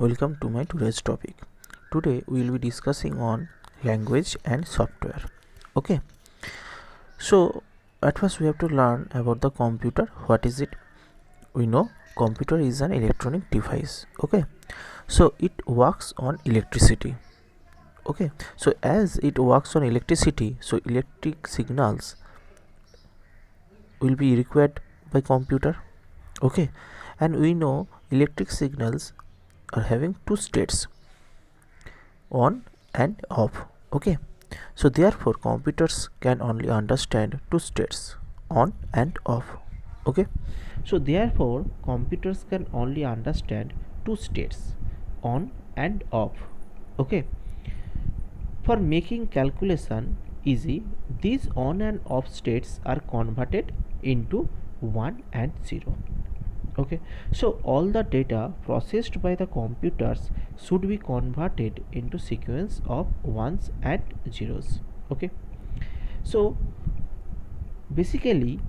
Welcome to my today's topic. Today we will be discussing on language and software. Okay. So at first we have to learn about the computer. What is it? We know computer is an electronic device. Okay. So it works on electricity. Okay. So as it works on electricity, so electric signals will be required by computer. Okay. And we know electric signals are having two states, on and off. Okay, so therefore computers can only understand two states, on and off. Okay, so therefore computers can only understand two states, on and off. Okay, for making calculation easy, these on and off states are converted into 1 and 0. Okay, so all the data processed by the computers should be converted into sequence of ones and zeros. Okay, so basically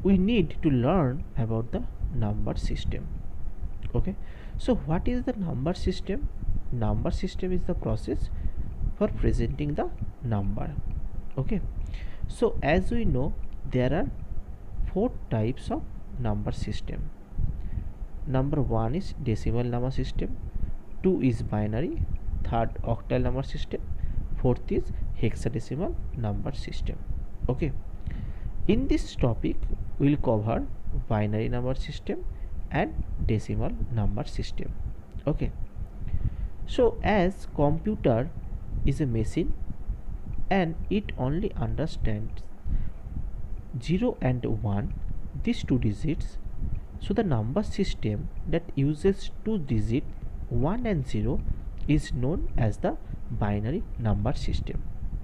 we need to learn about the number system. Okay, so what is the number system? Number system is the process for presenting the number. Okay, so as we know, there are four types of number system. Number 1 is decimal number system, 2 is binary, third octal number system, fourth is hexadecimal number system. Okay, in this topic we will cover binary number system and decimal number system. Okay, so as computer is a machine and it only understands 0 and 1, these two digits, so the number system that uses two digits 1 and 0 is known as the binary number system.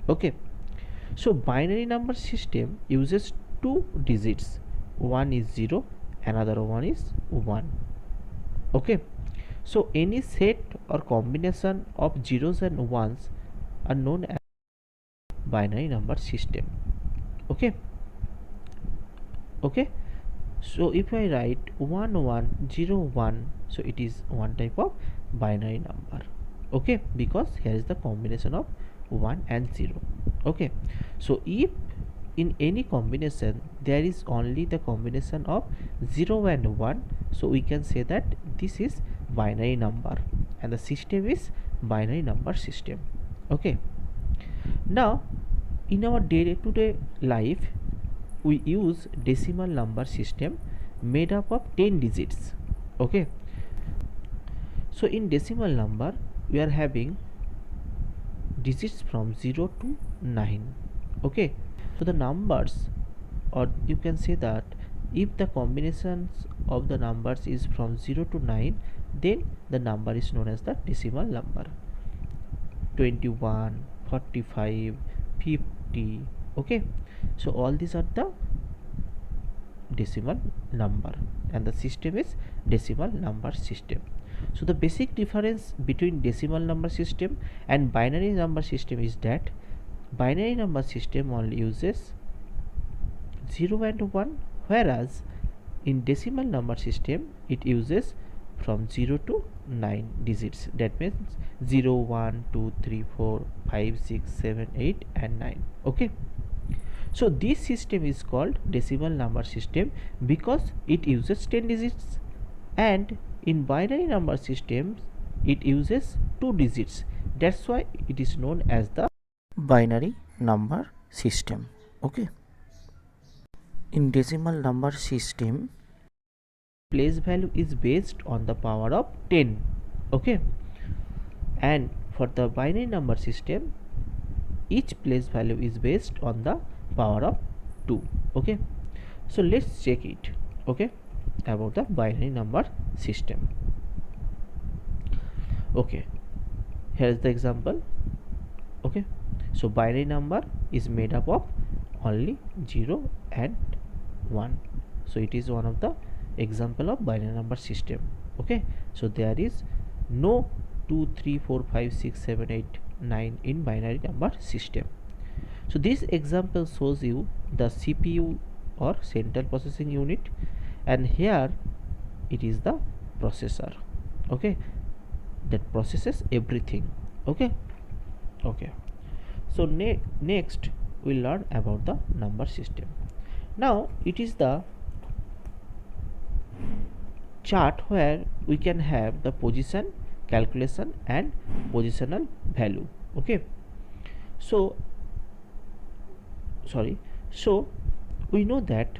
Okay, so binary number system uses two digits, one is 0, another one is 1. Okay, so any set or combination of zeros and ones are known as binary number system. Okay, so if I write 1101, so it is one type of binary number. Okay, because here is the combination of 1 and 0. Okay, so if in any combination there is only the combination of 0 and 1, so we can say that this is binary number and the system is binary number system. Okay, now in our day-to-day life we use decimal number system made up of 10 digits. Okay, so in decimal number we are having digits from 0 to 9. Okay, so the numbers, or you can say that if the combinations of the numbers is from 0 to 9, then the number is known as the decimal number. 21, 45, 50. Okay, so all these are the decimal number and the system is decimal number system. So the basic difference between decimal number system and binary number system is that binary number system only uses 0 and 1, whereas in decimal number system it uses from 0 to 9 digits. That means 0, 1, 2, 3, 4, 5, 6, 7, 8 and 9. Okay, so this system is called decimal number system because it uses 10 digits, and in binary number systems it uses 2 digits. That's why it is known as the binary number system. Okay, in decimal number system place value is based on the power of 10. Okay, and for the binary number system each place value is based on the power of 2. Okay, so let's check it. Okay, about the binary number system. Okay, here is the example. Okay, so binary number is made up of only 0 and 1, so it is one of the example of binary number system. Okay, so there is no 2, 3, 4, 5, 6, 7, 8, 9 in binary number system. So this example shows you the CPU or central processing unit, and here it is the processor, okay, that processes everything. Okay. So next we learn about the number system. Now it is the chart where we can have the position, calculation and positional value. Okay. So we know that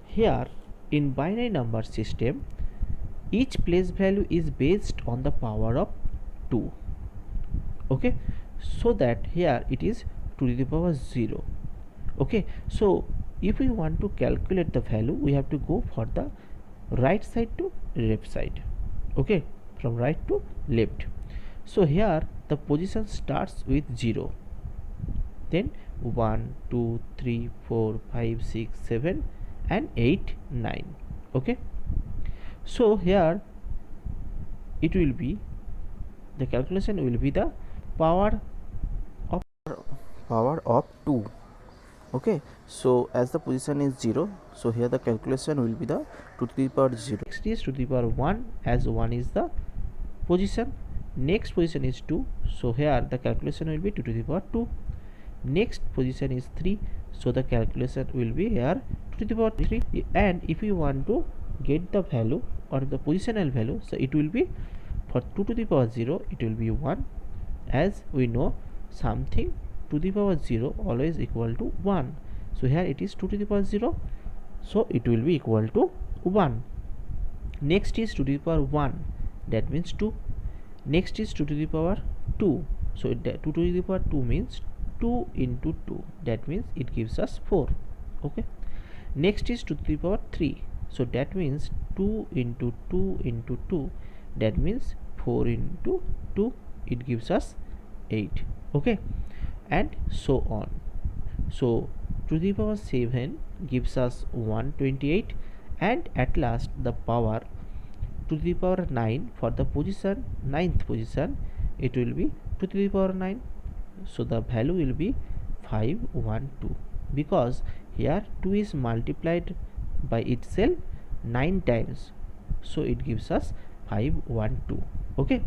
here in binary number system each place value is based on the power of 2. Okay, so that here it is 2 to the power 0. Okay, so if we want to calculate the value, we have to go for the right side to left side. Okay, from right to left. So here the position starts with 0, then 1 2 3 4 5 6 7 and 8 9. Okay, so here it will be, the calculation will be the power of 2. Okay, so as the position is 0, so here the calculation will be the 2 to the power 0. Next is 2 to the power 1, as 1 is the position. Next position is 2, so here the calculation will be 2 to the power 2. Next position is 3, so the calculation will be here 2 to the power 3. And if you want to get the value or the positional value, so it will be for 2 to the power 0 it will be 1, as we know something to the power 0 always equal to 1. So here it is 2 to the power 0, so it will be equal to 1. Next is 2 to the power 1, that means 2. Next is 2 to the power 2, so 2 to the power 2 means 2 into 2, that means it gives us 4. Okay, next is 2 to the power 3, so that means 2 into 2 into 2, that means 4 into 2, it gives us 8. Okay, and so on. So 2 to the power 7 gives us 128, and at last the power 2 to the power 9 for the position, 9th position, it will be 2 to the power 9, so the value will be 512, because here 2 is multiplied by itself 9 times, so it gives us 512. Okay,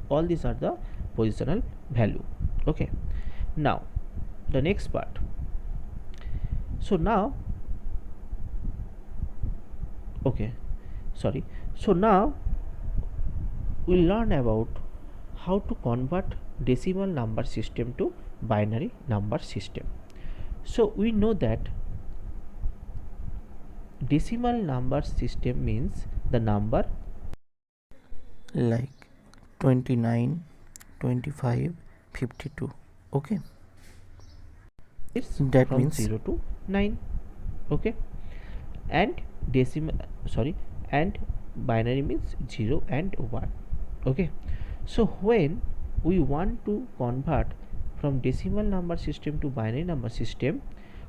all these are the positional value. Okay, now the next part. So now we'll learn about how to convert decimal number system to binary number system. So we know that decimal number system means the number like 29, 25, 52. Okay, it's that from means 0 to 9. Okay, and and binary means 0 and 1. Okay, so when we want to convert from decimal number system to binary number system,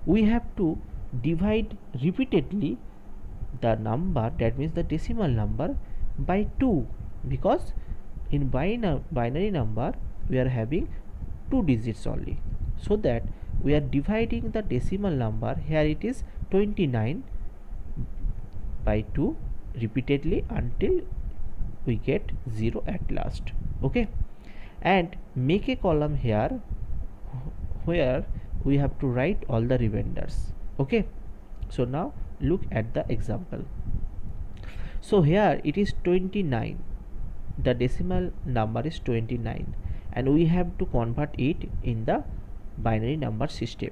we have to divide repeatedly the number, that means the decimal number, by 2, because in binary number we are having 2 digits only, so that we are dividing the decimal number, here it is 29, by 2 repeatedly until we get 0 at last. Okay, and make a column here where we have to write all the remainders. Okay, so now look at the example. So here it is 29, the decimal number is 29, and we have to convert it in the binary number system.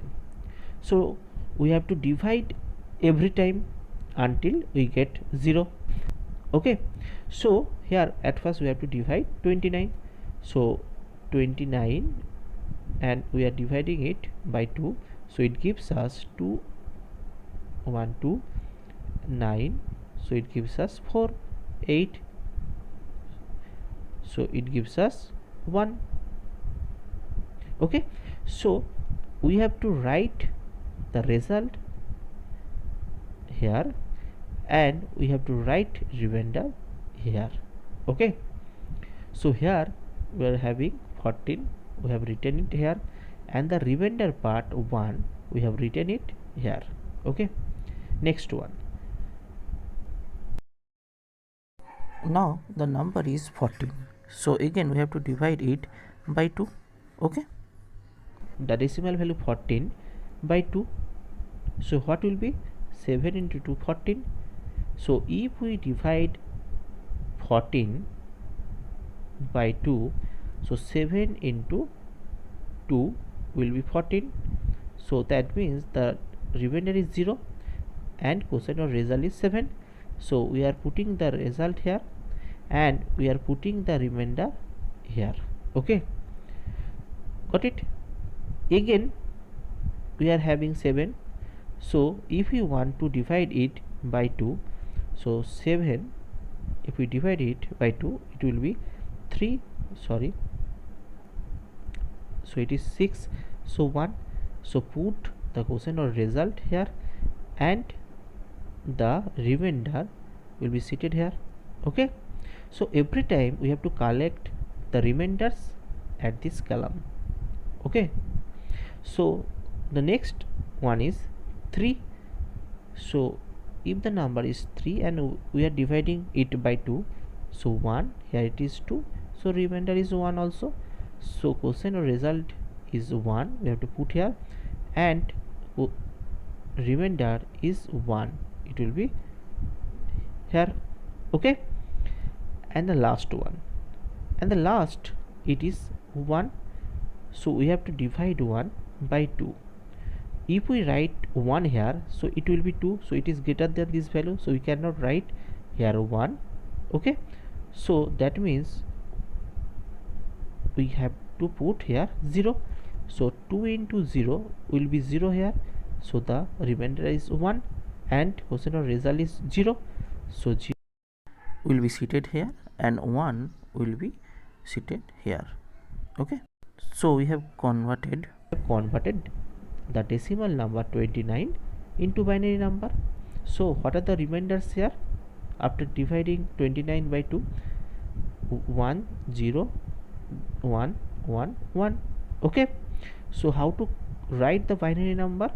So we have to divide every time until we get 0. Okay, so here at first we have to divide 29, so 29, and we are dividing it by 2, so it gives us 2 1 2 9, so it gives us 4 8, so it gives us 1. Okay, so we have to write the result here, and we have to write remainder here. Okay, so here we are having 14, we have written it here, and the remainder part 1 we have written it here. Okay, next one. Now the number is 14. So again we have to divide it by 2. Okay, the decimal value 14 by 2. So what will be 7 into 2, 14. So if we divide 14 by 2, so 7 into 2 will be 14. So that means the remainder is 0 and quotient or result is 7. So we are putting the result here and we are putting the remainder here. Okay, got it? Again we are having 7. So if we want to divide it by 2, so 7, if we divide it by 2, it will be 3, sorry, so it is 6, so 1. So put the quotient or result here and the remainder will be seated here. Okay, so every time we have to collect the remainders at this column. Okay, so the next one is 3. So if the number is 3 and we are dividing it by 2, so 1, here it is 2, so remainder is 1 also. So quotient or result is 1, we have to put here, and remainder is 1, it will be here. Okay, and the last one, and the last it is 1. So we have to divide 1 by 2. If we write 1 here, so it will be 2, so it is greater than this value, so we cannot write here 1. Okay, so that means we have to put here 0. So 2 into 0 will be 0 here, so the remainder is 1 and quotient or result is 0. So 0 will be seated here and 1 will be seated here. Okay, so we have converted the decimal number 29 into binary number. So what are the remainders here after dividing 29 by 2? 1 0 1 1 1. Okay, so how to write the binary number?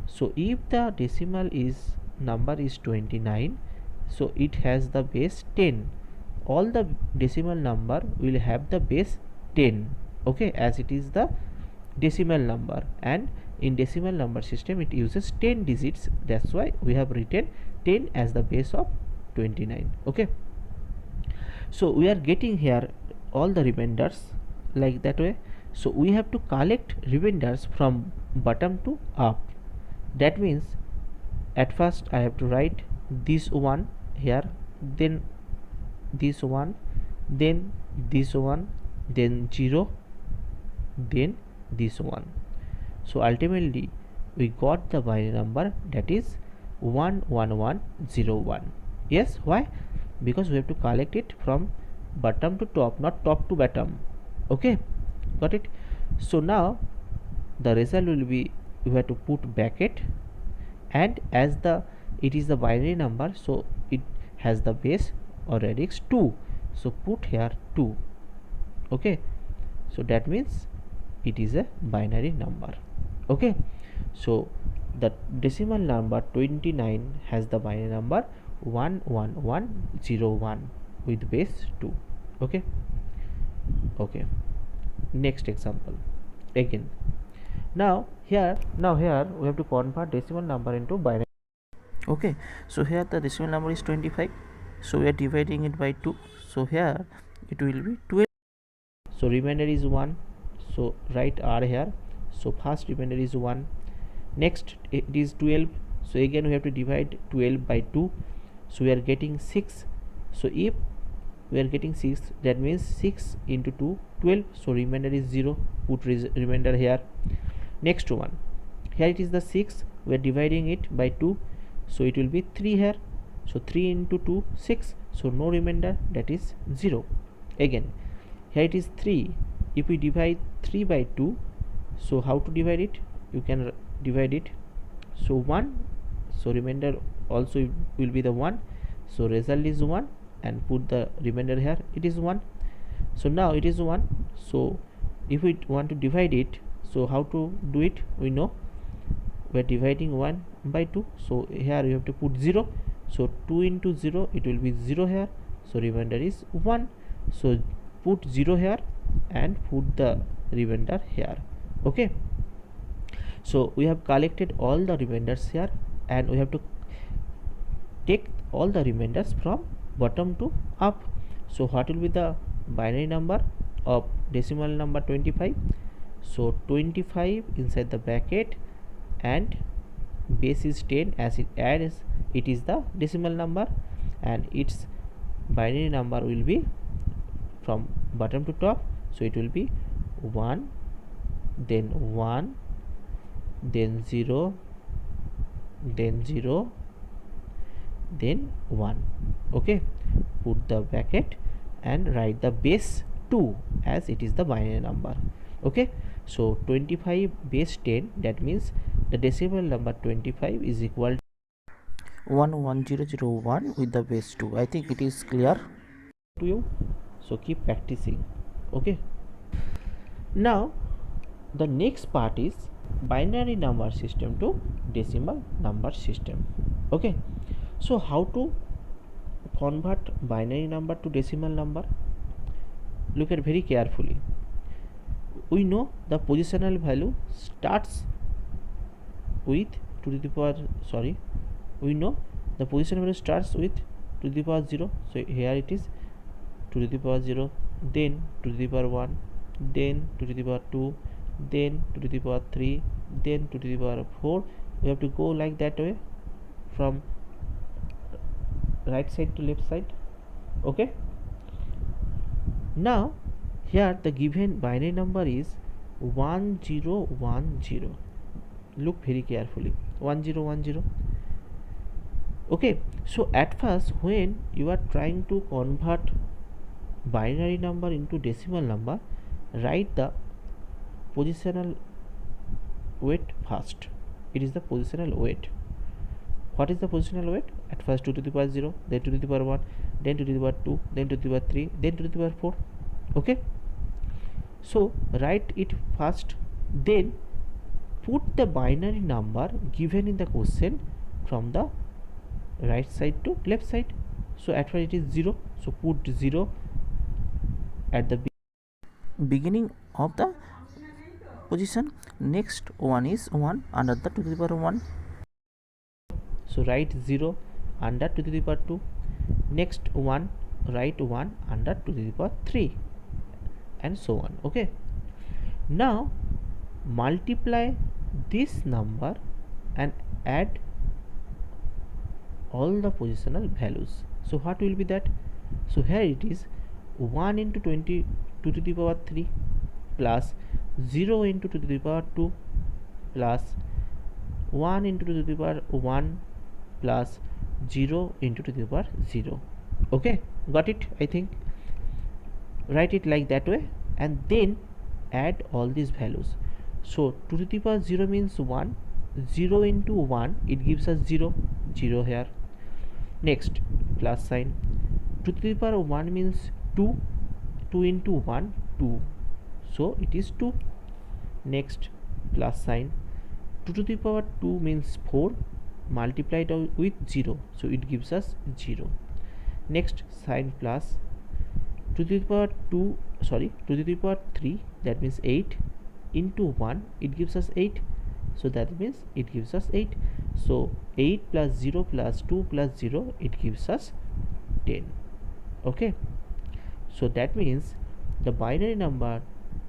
So if the decimal is number is 29, so it has the base 10. All the decimal number will have the base 10. Okay, as it is the decimal number, and in decimal number system it uses 10 digits, that's why we have written 10 as the base of 29. Okay, so we are getting here all the remainders like that way. So we have to collect remainders from bottom to up. That means at first I have to write this one here, then this one, then this one, then 0, then this one. So ultimately we got the binary number, that is 11101. Yes, why? Because we have to collect it from bottom to top, not top to bottom. Okay, got it? So now the result will be, we have to put bracket, and as it is the binary number, so it has the base or radix 2, so put here 2. Okay, so that means it is a binary number. Okay, so the decimal number 29 has the binary number 11101 with base 2. Okay, okay, next example again. Now here we have to convert decimal number into binary. Okay, so here the decimal number is 25, so we are dividing it by 2, so here it will be 12. So remainder is 1, so write R here. So first remainder is 1, next it is 12, so again we have to divide 12 by 2, so we are getting 6. So if we are getting 6, that means 6 into 2 12, so remainder is 0, put remainder here. Next one, here it is the 6, we are dividing it by 2, so it will be 3 here, so 3 into 2 6, so no remainder, that is 0. Again here it is 3, if we divide 3 by 2, so how to divide it? You can divide it, so 1, so remainder also will be the 1, so result is 1, and put the remainder here, it is 1. So now it is 1, so if we want to divide it, so how to do it? We know we are dividing 1 by 2, so here you have to put 0, so 2 into 0, it will be 0 here, so remainder is 1. So put 0 here and put the remainder here. Okay, so we have collected all the remainders here, and we have to take all the remainders from bottom to up. So what will be the binary number of decimal number 25? So 25 inside the bracket, and base is 10 as it is the decimal number, and its binary number will be from bottom to top. So it will be 1, then 1, then 0, then 0, then 1. Okay, put the bracket and write the base 2 as it is the binary number. Okay, so 25 base 10, that means the decimal number 25 is equal to 11001 with the base 2. I think it is clear to you, so keep practicing. Okay, now the next part is binary number system to decimal number system. Okay, so how to convert binary number to decimal number? Look at very carefully. We know the positional value starts with we know the position value starts with 2 to the power 0. So here it is 2 to the power 0, then 2 to the power 1, then 2 to the power 2, then 2 to the power 3, then 2 to the power 4. We have to go like that way from right side to left side. Okay, now here the given binary number is 1010. Look very carefully, 1010. Okay, so at first when you are trying to convert binary number into decimal number, write the positional weight first. It is the positional weight. What is the positional weight? At first 2 to the power 0, then 2 to the power 1, then 2 to the power 2, then 2 to the power 3, then 2 to the power 4. Okay, so write it first, then put the binary number given in the question from the right side to left side. So at first it is 0, so put 0 at the beginning of the position. Next one is 1 under the 2 to the power 1, so write 0 under 2 to the power 2. Next 1, write 1 under 2 to the power 3, and so on. Okay, now multiply this number and add all the positional values. So what will be that? So here it is 1 into 22 to the power 3 plus 0 into 2 to the power 2 plus 1 into 2 to the power 1 plus 0 into 2 to the power 0. Okay, got it? I think write it like that way, and then add all these values. So 2 to the power 0 means 1, 0 into 1 it gives us 0, 0 here. Next plus sign, 2 to the power 1 means 2, 2 into 1 2, so it is 2. Next plus sign, 2 to the power 2 means 4 multiplied with 0, so it gives us 0. Next sign plus, 2 to the power 2 to the power 3, that means 8 into 1 it gives us 8, so that means it gives us 8. So 8 plus 0 plus 2 plus 0 it gives us 10. Okay, so that means the binary number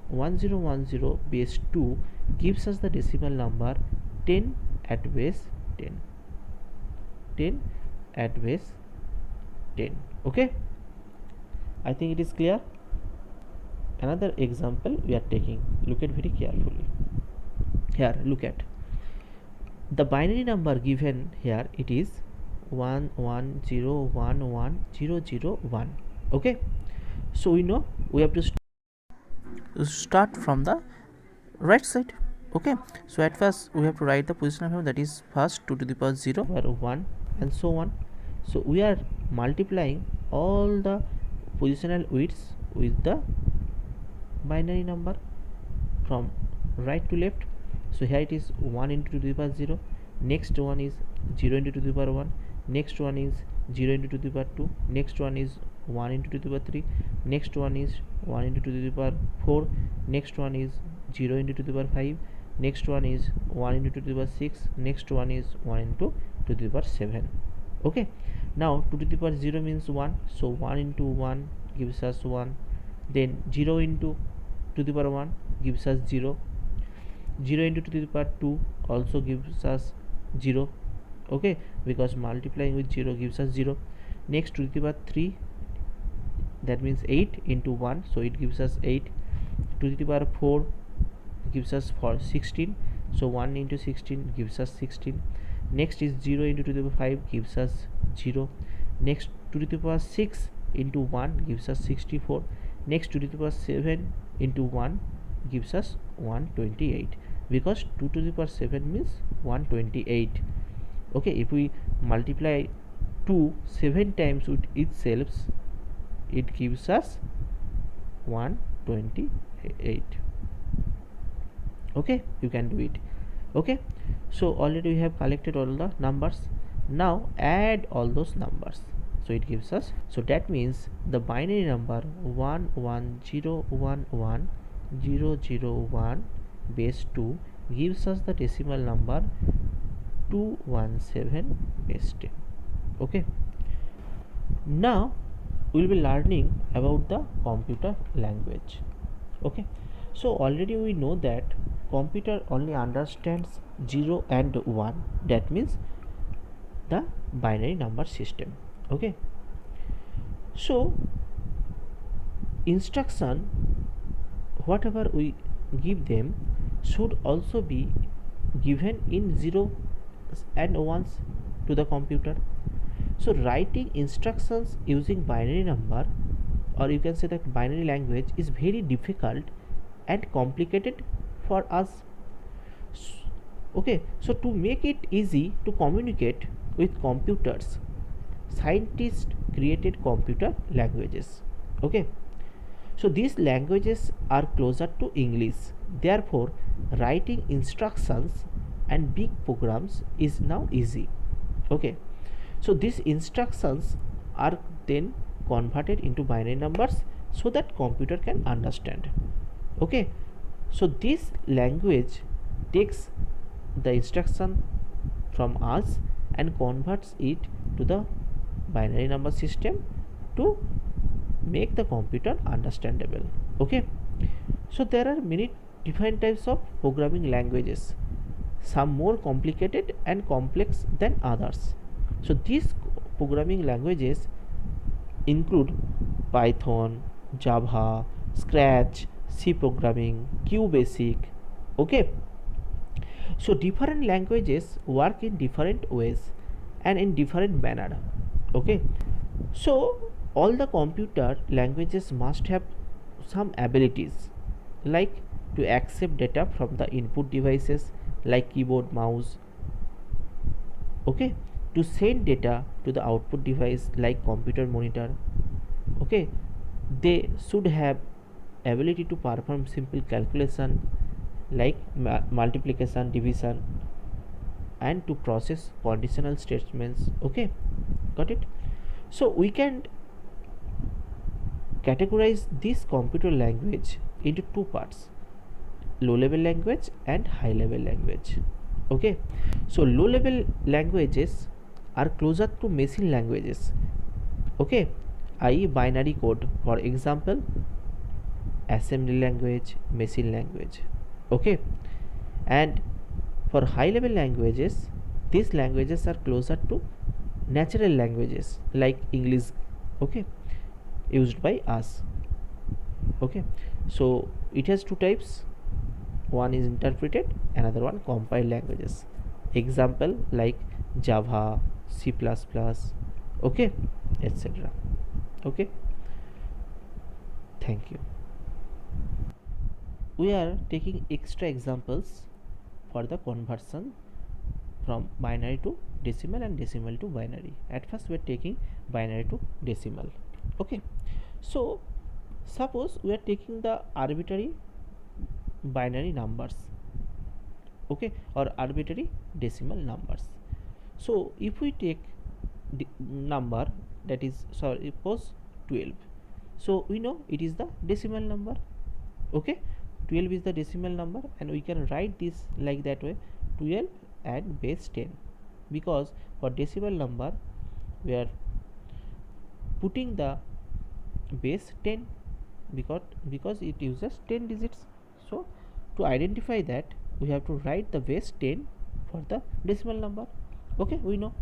1010 base 2 gives us the decimal number 10 at base 10, 10 at base 10. Okay, I think it is clear. Another example we are taking, look at very carefully. Here look at the binary number given here, it is 11011001. Okay, so we know we have to start from the right side. Okay, so at first we have to write the positional value, that is first 2 to the power 0 or 1 and so on. So we are multiplying all the positional weights with the binary number from right to left. So here it is 1 into 2 to the power 0, next one is 0 into 2 to the power 1, next one is 0 into 2 to the power 2, next one is 1 into 2 to the power 3, next one is 1 into 2 to the power 4, next one is 0 into 2 to the power 5, next one is 1 into 2 to the power 6, next one is 1 into 2 to the power 7. Okay, now 2 to the power 0 means 1, so 1 into 1 gives us 1, then 0 into 2 to the power 1 gives us 0, 0 into 2 to the power 2 also gives us 0. Okay, because multiplying with 0 gives us 0. Next 2 to the power 3, that means 8 into 1, so it gives us 8. 2 to the power 4 gives us 16, so 1 into 16 gives us 16. Next is 0 into 2 to the power 5 gives us 0. Next 2 to the power 6 into 1 gives us 64. Next 2 to the power 7 into 1 gives us 128, because 2 to the power 7 means 128. Okay, if we multiply 2 7 times with itself, it gives us 128. Okay, you can do it. Okay, so already we have collected all the numbers. Now add all those numbers, so it gives us, so that means the binary number 110110001 base 2 gives us the decimal number 217 base 10. Okay, now we will be learning about the computer language. Okay, so already we know that computer only understands 0 and 1, that means the binary number system. Okay, so instruction whatever we give them should also be given in 0 and 1s to the computer. So writing instructions using binary number, or you can say that binary language, is very difficult and complicated for us. Okay, so to make it easy to communicate with computers, scientists created computer languages. Okay, so these languages are closer to English, therefore writing instructions and big programs is now easy. Okay, so these instructions are then converted into binary numbers so that computer can understand. Okay, so this language takes the instruction from us and converts it to the binary number system to make the computer understandable. Okay, so there are many different types of programming languages, some more complicated and complex than others. So these programming languages include Python, Java, Scratch, C programming, QBasic. Okay, so different languages work in different ways and in different manner. Okay, so all the computer languages must have some abilities, like to accept data from the input devices like keyboard, mouse. Okay, to send data to the output device like computer monitor. Okay, they should have ability to perform simple calculation like multiplication, division, and to process conditional statements. Okay, got it? So we can categorize this computer language into two parts: low level language and high level language. Okay, so low level languages are closer to machine languages. Okay, i.e. binary code, for example assembly language, machine language. Okay, and for high level languages, these languages are closer to natural languages like English. Okay, used by us. Okay, so it has two types: one is interpreted, another one compiled languages. Example like Java, C++, okay, etc. Okay, thank you. We are taking extra examples for the conversion from binary to decimal and decimal to binary. At first we are taking binary to decimal. Okay, so suppose we are taking the arbitrary binary numbers, okay, or arbitrary decimal numbers. So if we take number, that is, sorry, suppose 12. So we know it is the decimal number. Okay, 12 is the decimal number, and we can write this like that way, 12 and base 10, because for decimal number we are putting the base 10 because it uses 10 digits. So to identify that, we have to write the base 10 for the decimal number. Okay, we know.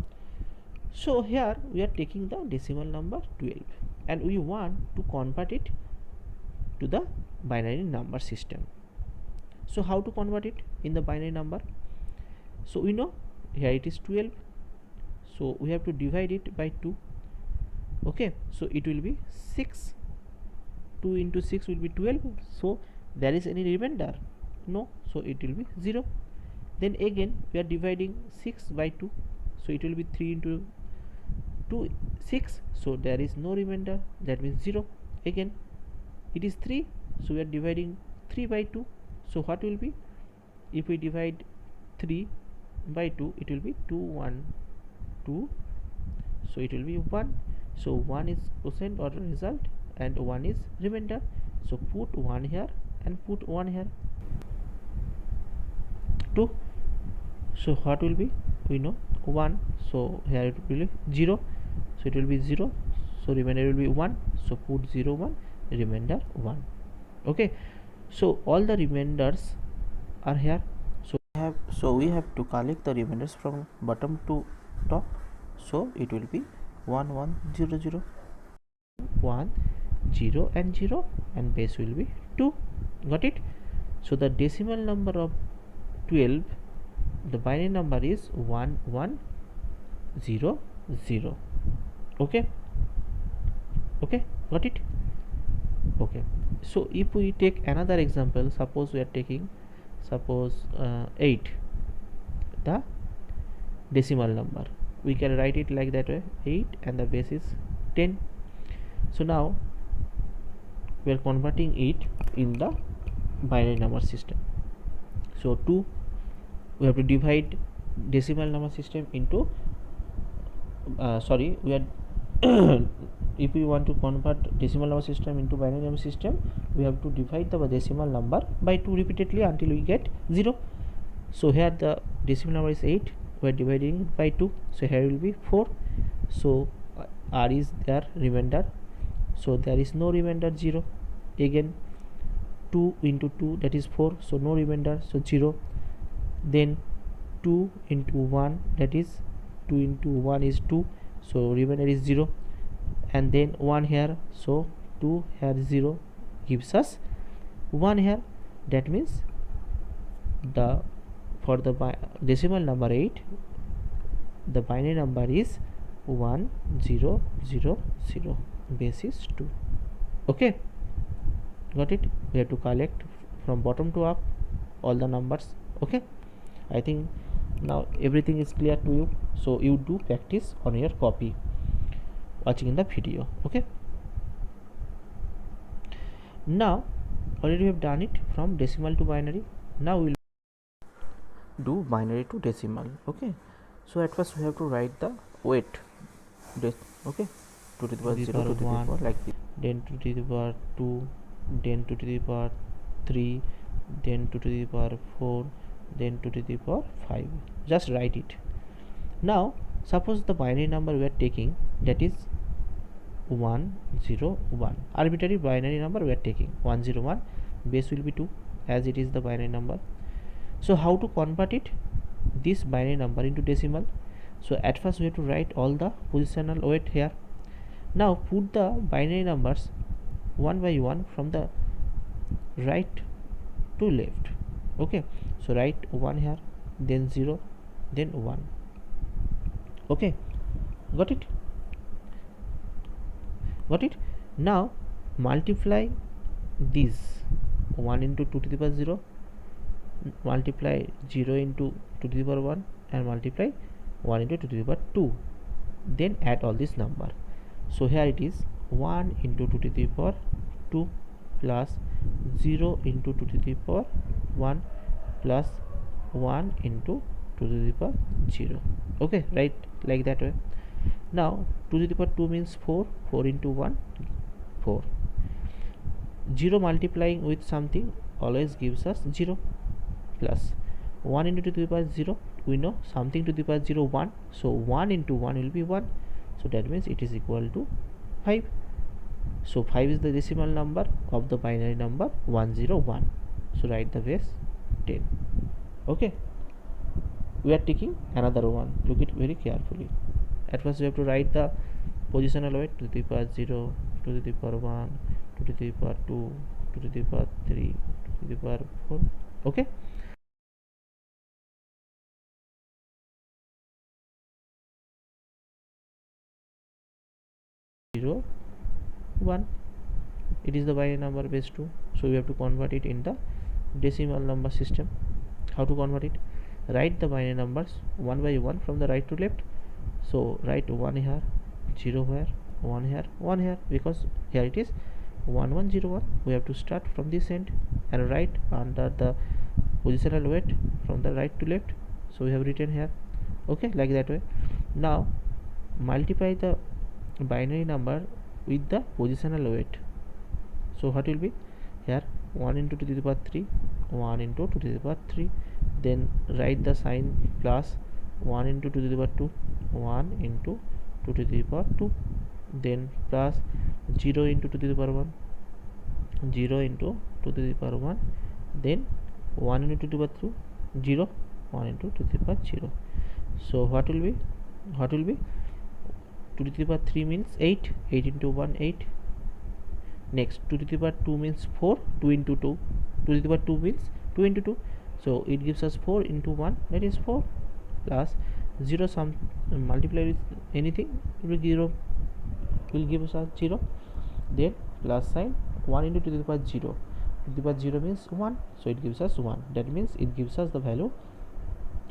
So here we are taking the decimal number 12 and we want to convert it to the binary number system. So how to convert it in the binary number? So we know here it is 12, so we have to divide it by 2. Okay, so it will be 6. 2 into 6 will be 12. So there is any remainder? No, so it will be 0. Then again we are dividing 6 by 2, so it will be 3 into 2, 6, so there is no remainder, that means 0. Again it is 3, so we are dividing 3 by 2, so what will be, if we divide 3 by 2, it will be 2, 1, 2, so it will be 1. So 1 is quotient or result and 1 is remainder, so put 1 here and put 1 here. 2, so what will be, we know 1, so here it will be 0, so it will be 0, so remainder will be 1, so put 0, 1, remainder 1. Okay, so all the remainders are here, so we have to collect the remainders from bottom to top, so it will be 1, 1, 0, 0, 1, 0 and 0, and base will be 2. Got it? So the decimal number of 12, the binary number is 1, 1, 0, 0. Okay, okay, got it? Okay, so if we take another example, suppose we are taking 8, the decimal number, we can write it like that way, 8 and the base is 10. So now we are converting it in the binary number system. So 2, we have to divide decimal number system into we are if we want to convert decimal number system into binary number system, we have to divide the decimal number by 2 repeatedly until we get 0. So here the decimal number is 8, we are dividing by 2, so here will be 4, so r is there remainder, so there is no remainder, 0. Again 2 into 2, that is 4, so no remainder, so 0. Then 2 into 1, that is 2 into 1 is 2, so remainder is 0. And then 1 here, so 2 here, 0 gives us 1 here. That means the for the decimal number 8, the binary number is 1, 0, 0, 0, base is 2. Okay, got it? We have to collect from bottom to up all the numbers. Okay, I think now everything is clear to you, so you do practice on your copy watching in the video. Okay, now already we have done it from decimal to binary. Now we'll do binary to decimal. Okay, so at first we have to write the weight. Okay, 2 to the power 0, 2 to the power like this, then 2 to the power 2, then 2 to the power 3, then 2 to the power 4, then 2 to the power 5. Just write it. Now suppose the binary number we are taking, that is 1, 0, 1, arbitrary binary number we are taking, 1, 0, 1, base will be 2 as it is the binary number. So how to convert it, this binary number into decimal? So at first we have to write all the positional weight here. Now put the binary numbers one by one from the right to left. Okay, so write 1 here, then 0, then 1. Okay, got it? Got it? Now multiply this 1 into 2 to the power 0, multiply 0 into 2 to the power 1, and multiply 1 into 2 to the power 2, then add all this number. So here it is 1 into 2 to the power 2 plus 0 into 2 to the power 1 plus 1 into 2 to the power 0. Okay, right, like that way. Now 2 to the power 2 means 4, 4 into 1, 4. 0 multiplying with something always gives us 0, plus 1 into 2 to the power 0, we know something to the power 0 1, so 1 into 1 will be 1, so that means it is equal to 5. So 5 is the decimal number of the binary number 101, so write the base 10. Okay, we are taking another one, look it very carefully. At first we have to write the positional weight to the power 0, to the power 1, to the power 2, to the power 3, to the power 4. Okay, zero 1, it is the binary number base 2, so we have to convert it in the decimal number system. How to convert it? Write the binary numbers one by one from the right to left. So write 1 here, 0 here, 1 here, 1 here, because here it is 1101. We have to start from this end and write under the positional weight from the right to left, so we have written here. Okay, like that way. Now multiply the binary number with the positional weight. So what will be? Here 1 into 2 to the power 3, 1 into 2 to the power 3, then write the sign plus 1 into 2 to the power 2, 1 into 2 to the power 2, then plus 0 into 2 to the power 1, 0 into 2 to the power 1, then 1 into 2 to the power 2, 0, 1 into 2 to the power 0. So what will be? 2 to the power 3 means 8, 8 into 1 8. Next 2 to the power 2 means 4, 2 into 2, 2 to the power 2 means 2 into 2, so it gives us 4 into 1, that is 4, plus 0 some multiply with anything will give us 0, then plus sign 1 into 2 to the power 0, 2 to the power 0 means 1, so it gives us 1, that means it gives us the value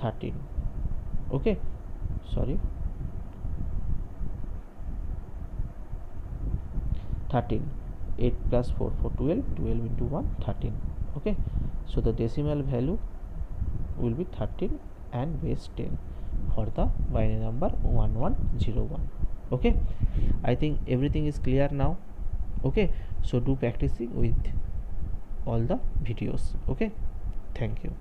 13. Okay, sorry, 13. 8 plus 4 for 12, 12 into 1 13. Okay, so the decimal value will be 13 and base 10 for the binary number 1101. Okay, I think everything is clear now. Okay, so do practicing with all the videos. Okay, thank you.